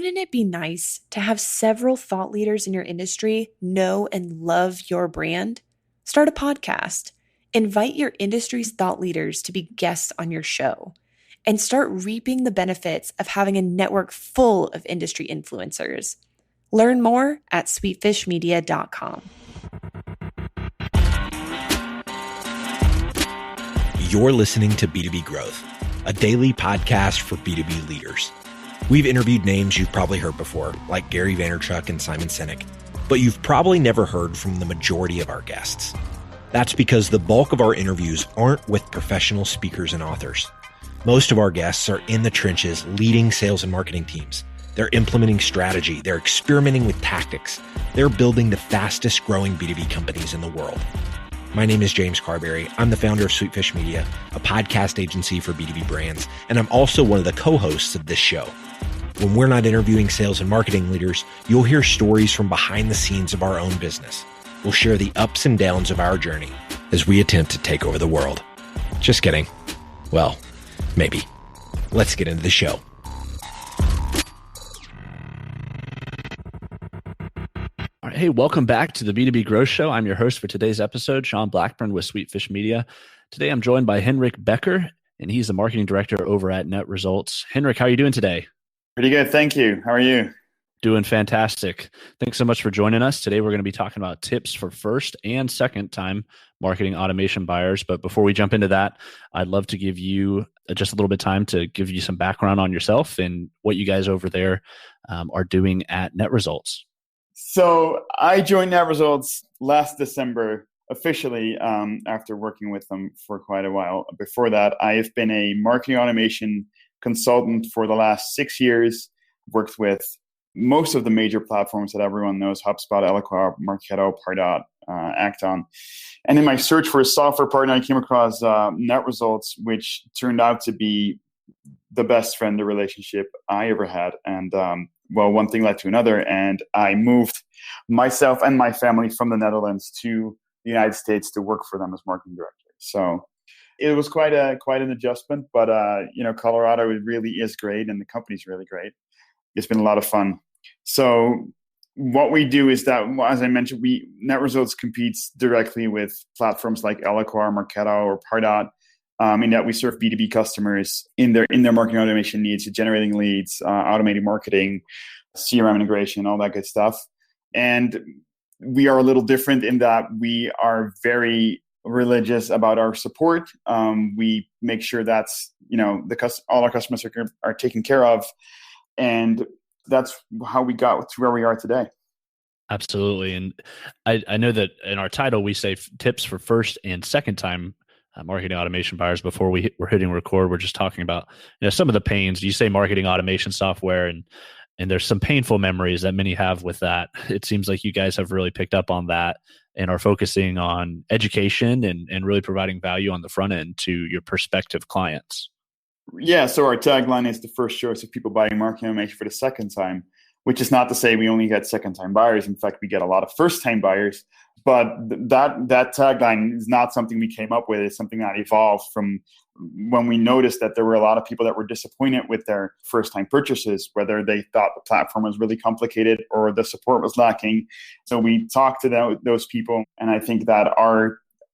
Wouldn't it be nice to have several thought leaders in your industry know and love your brand? Start a podcast. Invite your industry's thought leaders to be guests on your show, and start reaping the benefits of having a network full of industry influencers. Learn more at sweetfishmedia.com. You're listening to B2B Growth, a daily podcast for B2B leaders. We've interviewed names you've probably heard before, like Gary Vaynerchuk and Simon Sinek, but you've probably never heard from the majority of our guests. That's because the bulk of our interviews aren't with professional speakers and authors. Most of our guests are in the trenches leading sales and marketing teams. They're implementing strategy. They're experimenting with tactics. They're building the fastest growing B2B companies in the world. My name is James Carberry. I'm the founder of Sweetfish Media, a podcast agency for B2B brands, and I'm also one of the co-hosts of this show. When we're not interviewing sales and marketing leaders, you'll hear stories from behind the scenes of our own business. We'll share the ups and downs of our journey as we attempt to take over the world. Just kidding. Well, maybe. Let's get into the show. All right, hey, welcome back to the B2B Growth Show. I'm your host for today's episode, Sean Blackburn with Sweetfish Media. Today, I'm joined by Henrik Becker, and he's the marketing director over at Net Results. Henrik, how are you doing today? Pretty good. Thank you. How are you? Doing fantastic. Thanks so much for joining us. Today, we're going to be talking about tips for first and second time marketing automation buyers. But before we jump into that, I'd love to give you just a little bit of time to give you some background on yourself and what you guys over there are doing at Net Results. So I joined Net Results last December officially after working with them for quite a while. Before that, I have been a marketing automation consultant for the last 6 years, worked with most of the major platforms that everyone knows: HubSpot, Eloqua, Marketo, Pardot, Acton. And in my search for a software partner, I came across Net Results, which turned out to be the best friend relationship I ever had. And well, one thing led to another, and I moved myself and my family from the Netherlands to the United States to work for them as marketing director. So it was quite an adjustment, but Colorado really is great, and the company's really great. It's been a lot of fun. So what we do is that, as I mentioned, Net Results competes directly with platforms like Eloqua, Marketo, or Pardot, in that we serve B2B customers in their marketing automation needs, generating leads, automating marketing, CRM integration, all that good stuff. And we are a little different in that we are very religious about our support. We make sure that's, all our customers are taken care of. And that's how we got to where we are today. Absolutely. And I know that in our title, we say tips for first and second time marketing automation buyers. Before we're hitting record, we're just talking about some of the pains. You say marketing automation software, and there's some painful memories that many have with that. It seems like you guys have really picked up on that and are focusing on education and really providing value on the front end to your prospective clients. Yeah, so our tagline is the first choice of people buying marketing automation for the second time, which is not to say we only get second-time buyers. In fact, we get a lot of first-time buyers. But that tagline is not something we came up with. It's something that evolved from when we noticed that there were a lot of people that were disappointed with their first-time purchases, whether they thought the platform was really complicated or the support was lacking. So we talked to those people, and I think that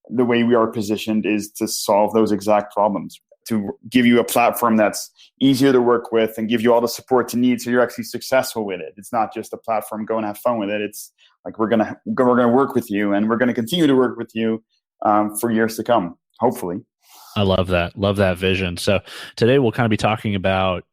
the way we are positioned is to solve those exact problems, to give you a platform that's easier to work with and give you all the support you need so you're actually successful with it. It's not just a platform, go and have fun with it. It's like we're gonna work with you, and we're gonna continue to work with you for years to come, hopefully. I love that. Love that vision. So today we'll kind of be talking about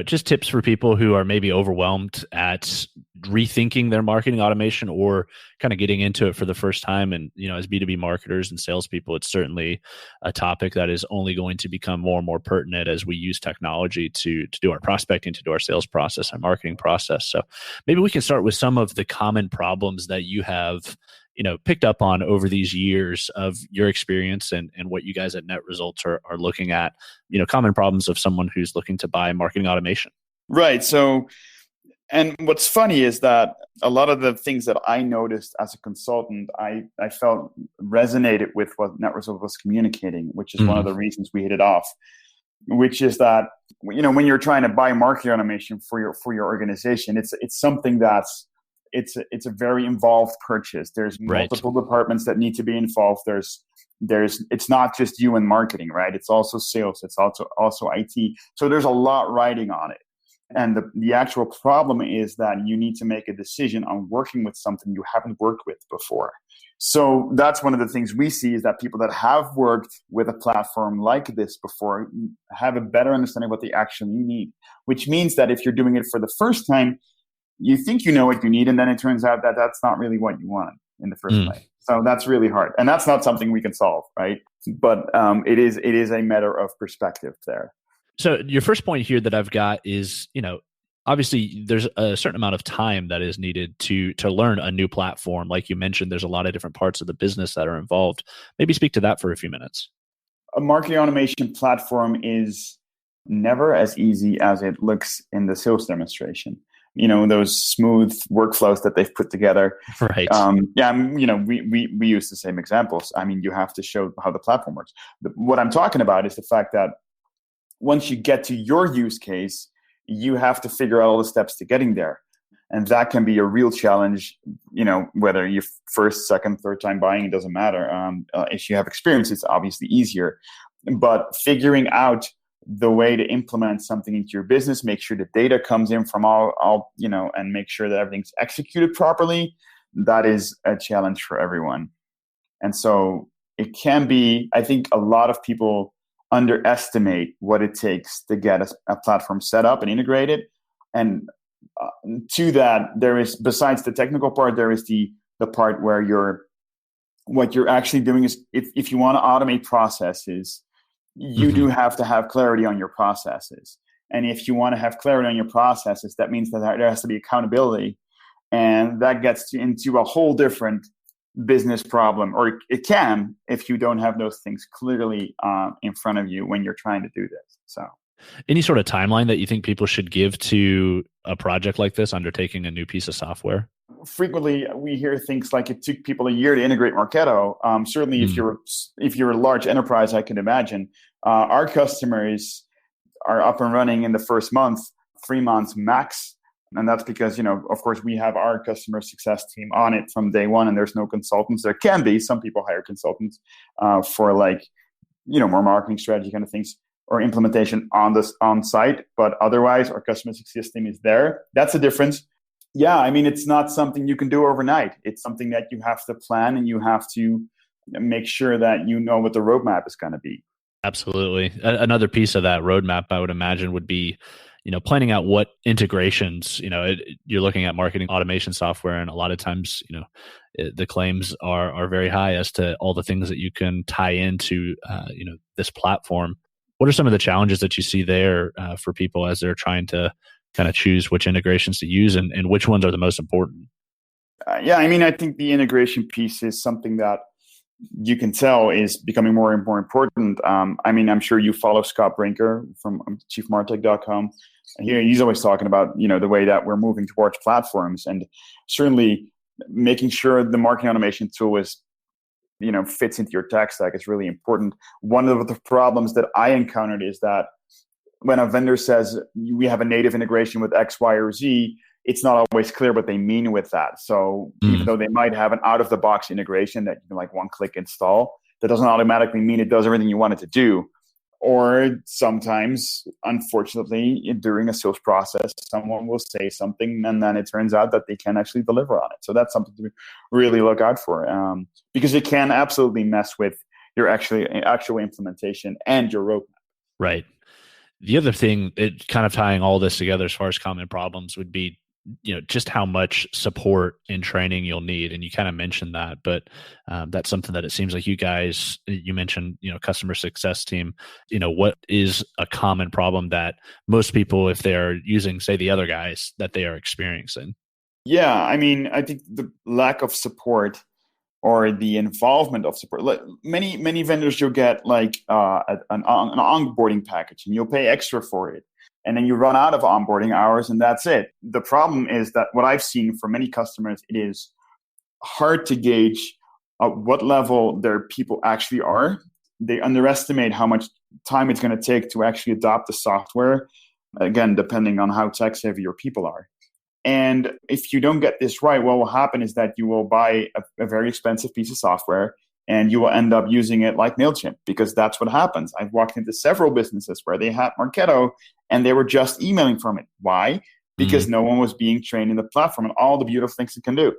just tips for people who are maybe overwhelmed at rethinking their marketing automation or kind of getting into it for the first time. And, as B2B marketers and salespeople, it's certainly a topic that is only going to become more and more pertinent as we use technology to do our prospecting, to do our sales process and marketing process. So maybe we can start with some of the common problems that you have picked up on over these years of your experience and what you guys at Net Results are looking at, common problems of someone who's looking to buy marketing automation. Right. So, and what's funny is that a lot of the things that I noticed as a consultant, I felt resonated with what Net Results was communicating, which is one of the reasons we hit it off. which is that, when you're trying to buy marketing automation for your organization, it's something that's it's a very involved purchase. There's multiple departments that need to be involved. It's not just you and marketing, right? It's also sales. It's also IT. So there's a lot riding on it. And the actual problem is that you need to make a decision on working with something you haven't worked with before. So that's one of the things we see, is that people that have worked with a platform like this before have a better understanding of what they actually need, which means that if you're doing it for the first time, you think you know what you need, and then it turns out that that's not really what you want in the first place. So that's really hard. And that's not something we can solve, right? But it is a matter of perspective there. So your first point here that I've got is, obviously there's a certain amount of time that is needed to learn a new platform. Like you mentioned, there's a lot of different parts of the business that are involved. Maybe speak to that for a few minutes. A marketing automation platform is never as easy as it looks in the sales demonstration. Those smooth workflows that they've put together. Right. We use the same examples. I mean, you have to show how the platform works. What I'm talking about is the fact that once you get to your use case, you have to figure out all the steps to getting there. And that can be a real challenge, whether you're first, second, third time buying, it doesn't matter. If you have experience, it's obviously easier. But figuring out the way to implement something into your business, make sure the data comes in from all and make sure that everything's executed properly, that is a challenge for everyone. And so it can be, I think a lot of people underestimate what it takes to get a platform set up and integrated. And to that, there is, besides the technical part, there is the part where what you're actually doing is, if you want to automate processes, you do have to have clarity on your processes. And if you want to have clarity on your processes, that means that there has to be accountability. And that gets into a whole different business problem, or it can, if you don't have those things clearly in front of you when you're trying to do this. So, any sort of timeline that you think people should give to a project like this, undertaking a new piece of software? Frequently, we hear things like it took people a year to integrate Marketo. Certainly, if you're a large enterprise, I can imagine. Our customers are up and running in the first month, 3 months max. And that's because, of course, we have our customer success team on it from day one, and there's no consultants. There can be, some people hire consultants for more marketing strategy kind of things or implementation on site. But otherwise, our customer success team is there. That's the difference. Yeah, I mean, it's not something you can do overnight. It's something that you have to plan, and you have to make sure that you know what the roadmap is going to be. Absolutely. Another piece of that roadmap, I would imagine, would be planning out what integrations, you're looking at marketing automation software, and a lot of times, the claims are very high as to all the things that you can tie into, this platform. What are some of the challenges that you see there for people as they're trying to kind of choose which integrations to use and which ones are the most important? I think the integration piece is something that you can tell is becoming more and more important. I'm sure you follow Scott Brinker from chiefmartech.com. He's always talking about, the way that we're moving towards platforms, and certainly making sure the marketing automation tool is, fits into your tech stack is really important. One of the problems that I encountered is that when a vendor says we have a native integration with X, Y, or Z, it's not always clear what they mean with that. So even though they might have an out-of-the-box integration that you can one-click install, that doesn't automatically mean it does everything you want it to do. Or sometimes, unfortunately, during a sales process, someone will say something, and then it turns out that they can actually deliver on it. So that's something to really look out for, because it can absolutely mess with your actual implementation and your roadmap. Right. The other thing, it kind of tying all this together as far as common problems, would be just how much support and training you'll need. And you kind of mentioned that, but that's something that it seems like you mentioned, customer success team, what is a common problem that most people, if they're using, say, the other guys, that they are experiencing? Yeah, I think the lack of support or the involvement of support. Many vendors, you'll get an onboarding package, and you'll pay extra for it. And then you run out of onboarding hours, and that's it. The problem is that what I've seen for many customers, it is hard to gauge at what level their people actually are. They underestimate how much time it's going to take to actually adopt the software, again, depending on how tech savvy your people are. And if you don't get this right, what will happen is that you will buy a very expensive piece of software and you will end up using it like MailChimp, because that's what happens. I've walked into several businesses where they had Marketo and they were just emailing from it. Why? Because no one was being trained in the platform and all the beautiful things it can do.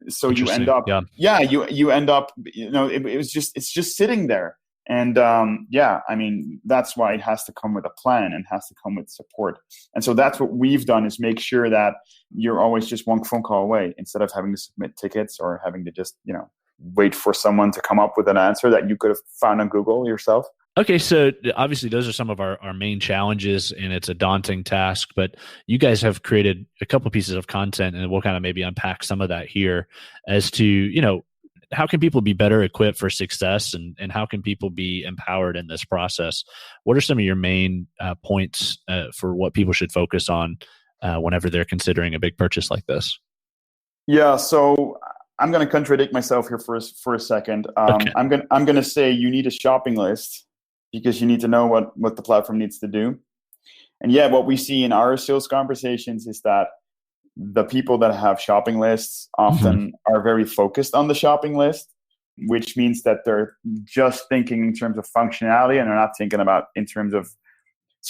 So you end up, you end up, it's just sitting there. And I mean, that's why it has to come with a plan and has to come with support. And so that's what we've done, is make sure that you're always just one phone call away, instead of having to submit tickets or having to just, wait for someone to come up with an answer that you could have found on Google yourself. Okay, so obviously those are some of our main challenges, and it's a daunting task, but you guys have created a couple pieces of content, and we'll kind of maybe unpack some of that here as to, how can people be better equipped for success, and how can people be empowered in this process? What are some of your main points for what people should focus on whenever they're considering a big purchase like this? Yeah, so I'm going to contradict myself here for a second. Okay. I'm going to say you need a shopping list, because you need to know what the platform needs to do. And what we see in our sales conversations is that the people that have shopping lists often are very focused on the shopping list, which means that they're just thinking in terms of functionality, and they're not thinking about in terms of,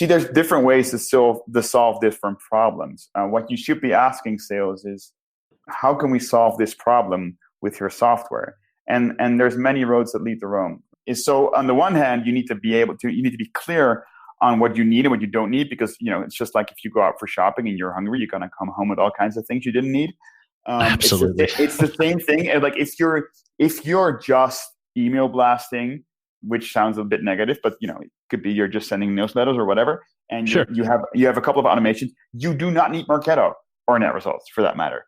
there's different ways to solve different problems. What you should be asking sales is, how can we solve this problem with your software? And there's many roads that lead to Rome. So on the one hand, you need to be clear on what you need and what you don't need, because it's just like if you go out for shopping and you're hungry, you're going to come home with all kinds of things you didn't need. Absolutely. It's the same thing. And like if you're just email blasting, which sounds a bit negative, but it could be you're just sending newsletters or whatever, and sure, you have a couple of automations. You do not need Marketo or Net Results for that matter.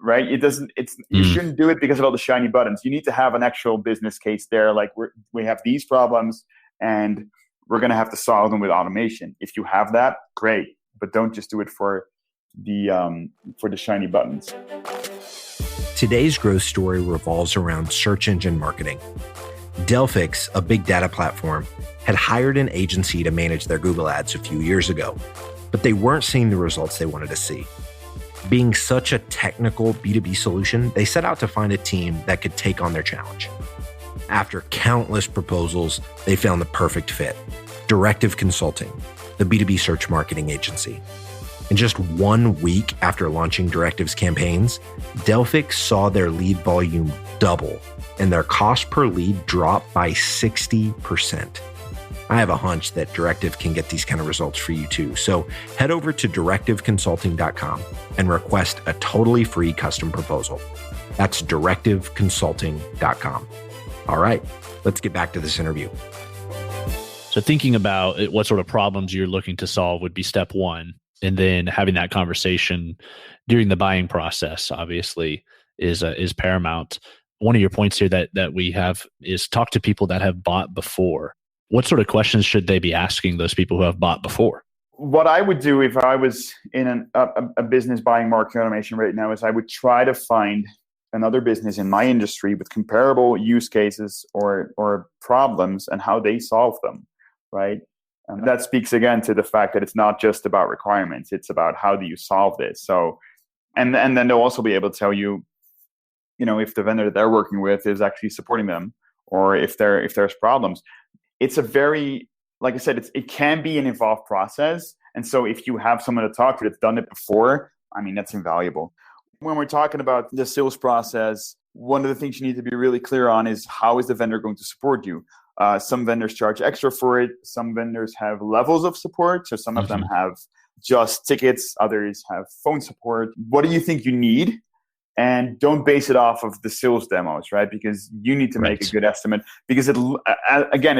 Right? You shouldn't do it because of all the shiny buttons. You need to have an actual business case there. Like we have these problems and we're going to have to solve them with automation. If you have that, great, but don't just do it for the shiny buttons. Today's growth story revolves around search engine marketing. Delphix, a big data platform, had hired an agency to manage their Google ads a few years ago, but they weren't seeing the results they wanted to see. Being such a technical B2B solution, they set out to find a team that could take on their challenge. After countless proposals, they found the perfect fit: Directive Consulting, the B2B search marketing agency. In just 1 week after launching Directive's campaigns, Delphix saw their lead volume double and their cost per lead drop by 60%. I have a hunch that Directive can get these kind of results for you too. So head over to directiveconsulting.com and request a totally free custom proposal. That's directiveconsulting.com. All right, let's get back to this interview. So thinking about what sort of problems you're looking to solve would be step one. And then having that conversation during the buying process, obviously, is paramount. One of your points here that we have is talk to people that have bought before. What sort of questions should they be asking those people who have bought before? What I would do if I was in a business buying marketing automation right now is I would try to find another business in my industry with comparable use cases or problems and how they solve them, right? And that speaks again to the fact that it's not just about requirements; it's about how do you solve this. So, and then they'll also be able to tell you, if the vendor that they're working with is actually supporting them, or if there's problems. It's a very, like I said, it can be an involved process. And so if you have someone to talk to that's done it before, I mean, that's invaluable. When we're talking about the sales process, one of the things you need to be really clear on is how is the vendor going to support you? Some vendors charge extra for it. Some vendors have levels of support. So some of them have just tickets. Others have phone support. What do you think you need? And don't base it off of the sales demos, right? Because you need to make a good estimate. Because it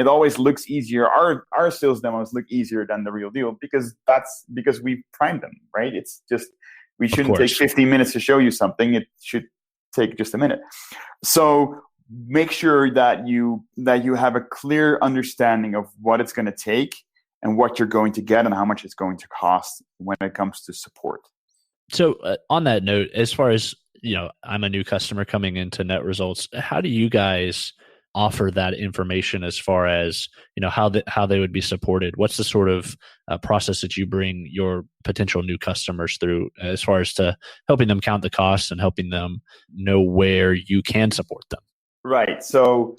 always looks easier. Our sales demos look easier than the real deal because we primed them, right? It's just we shouldn't take 15 minutes to show you something. It should take just a minute. So make sure that you have a clear understanding of what it's going to take and what you're going to get and how much it's going to cost when it comes to support. So on that note, as far as I'm a new customer coming into Net Results. How do you guys offer that information as far as, how they would be supported? What's the sort of process that you bring your potential new customers through as far as to helping them count the costs and helping them know where you can support them? Right. So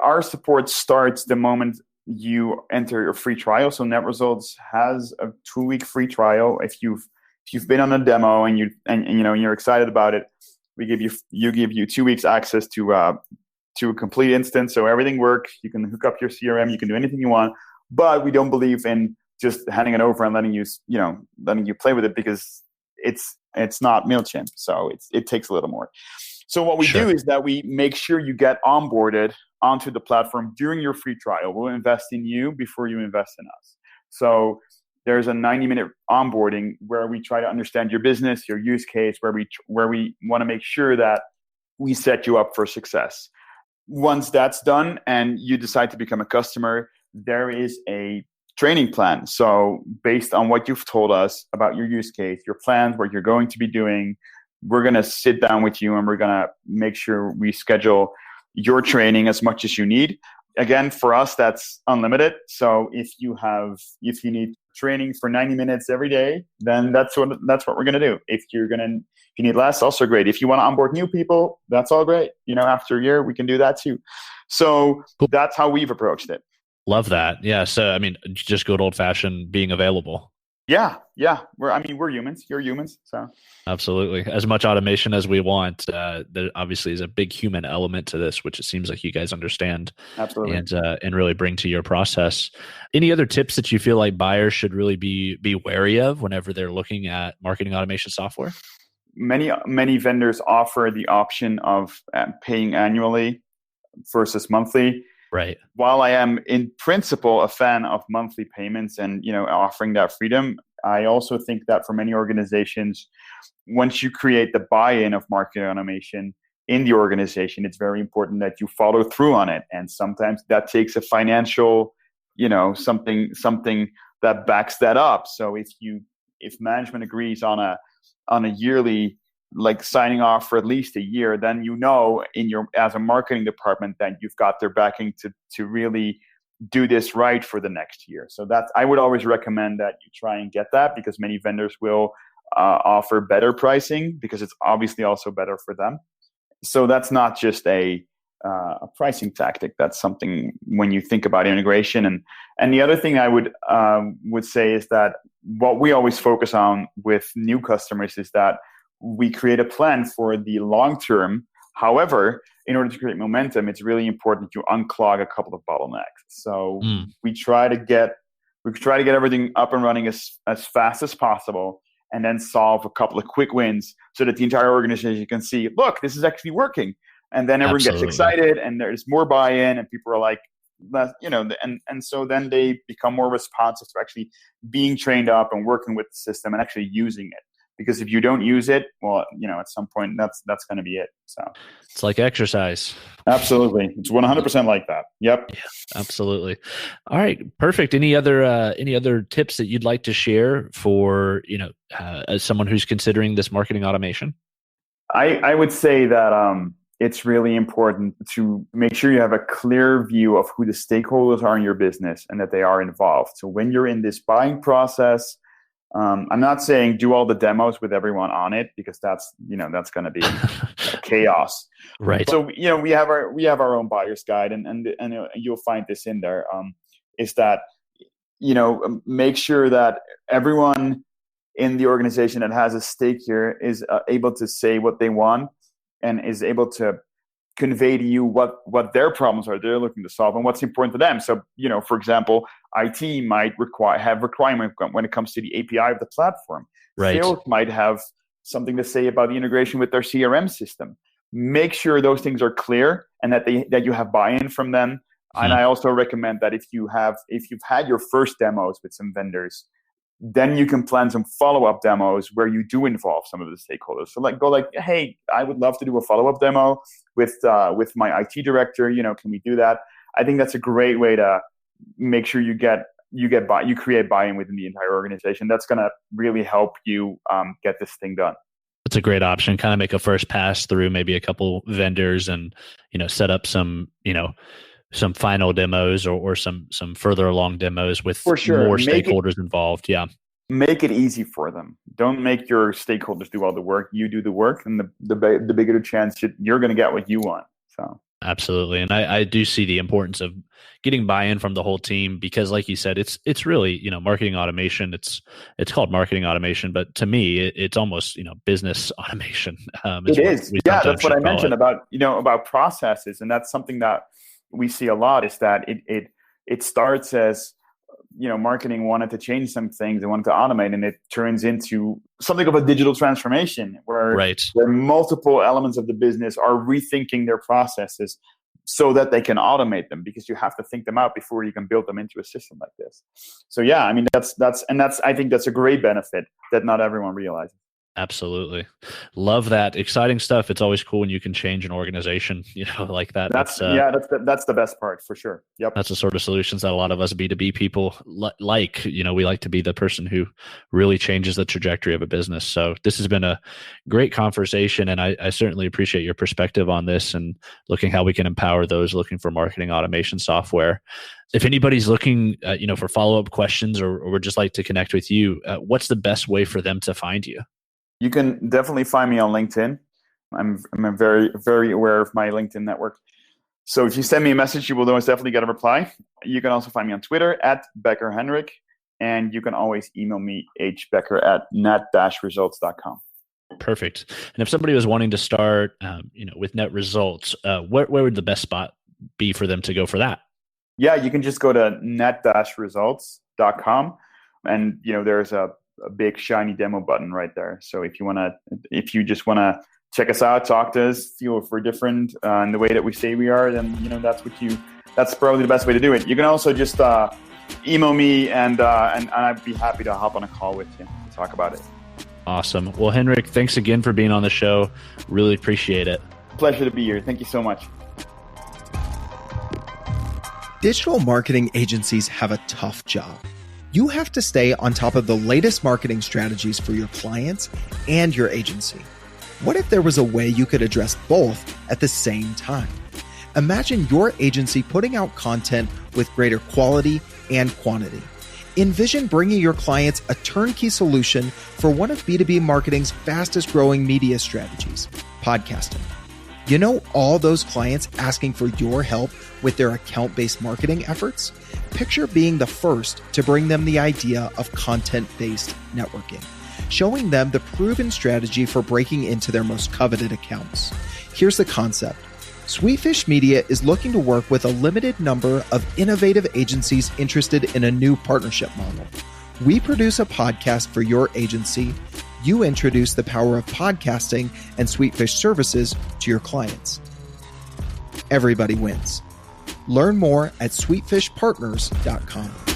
our support starts the moment you enter your free trial. So Net Results has a 2-week free trial. If you've been on a demo and you're excited about it, we give you 2 weeks access to a complete instance. So everything works. You can hook up your CRM. You can do anything you want. But we don't believe in just handing it over and letting you play with it, because it's not MailChimp. So it takes a little more. So what we do is that we make sure you get onboarded onto the platform during your free trial. We'll invest in you before you invest in us. So there's a 90-minute onboarding where we try to understand your business, your use case, where we want to make sure that we set you up for success. Once that's done and you decide to become a customer, there is a training plan. So based on what you've told us about your use case, your plans, what you're going to be doing, we're going to sit down with you and we're going to make sure we schedule your training as much as you need. Again, for us, that's unlimited. So if you need training for 90 minutes every day, then that's what we're going to do. If you need less, also great. If you want to onboard new people, that's all great. After a year, we can do that too. So that's how we've approached it. Love that. Yeah. So, just good old fashioned being available. Yeah. We're humans. You're humans. So absolutely. As much automation as we want, there obviously is a big human element to this, which it seems like you guys understand. Absolutely. And really bring to your process. Any other tips that you feel like buyers should really be wary of whenever they're looking at marketing automation software? Many vendors offer the option of paying annually versus monthly. Right. While I am in principle a fan of monthly payments and offering that freedom, I also think that for many organizations, once you create the buy-in of marketing automation in the organization, it's very important that you follow through on it. And sometimes that takes a financial, something that backs that up. So if management agrees on a yearly, like signing off for at least a year, then as a marketing department that you've got their backing to really do this right for the next year. So I would always recommend that you try and get that, because many vendors will offer better pricing because it's obviously also better for them. So that's not just a pricing tactic. That's something when you think about integration. And the other thing I would say is that what we always focus on with new customers is that we create a plan for the long term. However, in order to create momentum, it's really important to unclog a couple of bottlenecks. So we try to get everything up and running as fast as possible, and then solve a couple of quick wins so that the entire organization can see, look, this is actually working. And then everyone gets excited, and there's more buy-in, and people are like, and so then they become more responsive to actually being trained up and working with the system and actually using it. Because if you don't use it, well, at some point that's going to be it. So it's like exercise. Absolutely, it's 100% like that. Yep. Yeah, absolutely. All right, perfect. Any other tips that you'd like to share for as someone who's considering this marketing automation? I would say that it's really important to make sure you have a clear view of who the stakeholders are in your business and that they are involved. So when you're in this buying process, I'm not saying do all the demos with everyone on it, because that's going to be chaos. Right. So we have our own buyer's guide, and you'll find this in there. Is that make sure that everyone in the organization that has a stake here is able to say what they want and is able to convey to you what their problems are they're looking to solve and what's important to them. So, for example, IT might have requirement when it comes to the API of the platform. Right. Sales might have something to say about the integration with their CRM system. Make sure those things are clear and that you have buy-in from them. And I also recommend that if you've had your first demos with some vendors, then you can plan some follow-up demos where you do involve some of the stakeholders. So hey, I would love to do a follow-up demo with my IT director. Can we do that? I think that's a great way to make sure you create buy-in within the entire organization. That's going to really help you get this thing done. That's a great option. Kind of make a first pass through maybe a couple vendors and, set up some, some final demos or some further along demos with For sure. more stakeholders involved. Yeah. Make it easy for them. Don't make your stakeholders do all the work. You do the work, and the bigger the chance you're going to get what you want. So absolutely. And I do see the importance of getting buy-in from the whole team, because like you said, it's really, marketing automation. It's called marketing automation, but to me, it's almost, business automation. It is. Yeah, that's what I mentioned about processes. And that's something that we see a lot, is that it starts as, marketing wanted to change some things, they wanted to automate, and it turns into something of a digital transformation where multiple elements of the business are rethinking their processes so that they can automate them, because you have to think them out before you can build them into a system like this. So yeah, I mean, that's I think that's a great benefit that not everyone realizes. Absolutely. Love that. Exciting stuff. It's always cool when you can change an organization, like that. That's the best part for sure. Yep. That's the sort of solutions that a lot of us B2B people like. We like to be the person who really changes the trajectory of a business. So this has been a great conversation, and I certainly appreciate your perspective on this and looking how we can empower those looking for marketing automation software. If anybody's looking, for follow-up questions or would just like to connect with you, what's the best way for them to find you? You can definitely find me on LinkedIn. I'm very, very aware of my LinkedIn network. So if you send me a message, you will most definitely get a reply. You can also find me on Twitter @BeckerHenrik, and you can always email me hbecker@net-results.com. Perfect. And if somebody was wanting to start, with Net Results, where would the best spot be for them to go for that? Yeah, you can just go to net-results.com, and there's a big shiny demo button right there. So if you just want to check us out, talk to us, if we're different in the way that we say we are, then that's probably the best way to do it. You can also just email me, and I'd be happy to hop on a call with you to talk about it. Awesome. Well, Henrik, thanks again for being on the show. Really appreciate it. Pleasure to be here. Thank you so much. Digital marketing agencies have a tough job. You have to stay on top of the latest marketing strategies for your clients and your agency. What if there was a way you could address both at the same time? Imagine your agency putting out content with greater quality and quantity. Envision bringing your clients a turnkey solution for one of B2B marketing's fastest growing media strategies, podcasting. All those clients asking for your help with their account-based marketing efforts? Picture being the first to bring them the idea of content-based networking, showing them the proven strategy for breaking into their most coveted accounts. Here's the concept. Sweetfish Media is looking to work with a limited number of innovative agencies interested in a new partnership model. We produce a podcast for your agency. You introduce the power of podcasting and Sweetfish services to your clients. Everybody wins. Learn more at sweetfishpartners.com.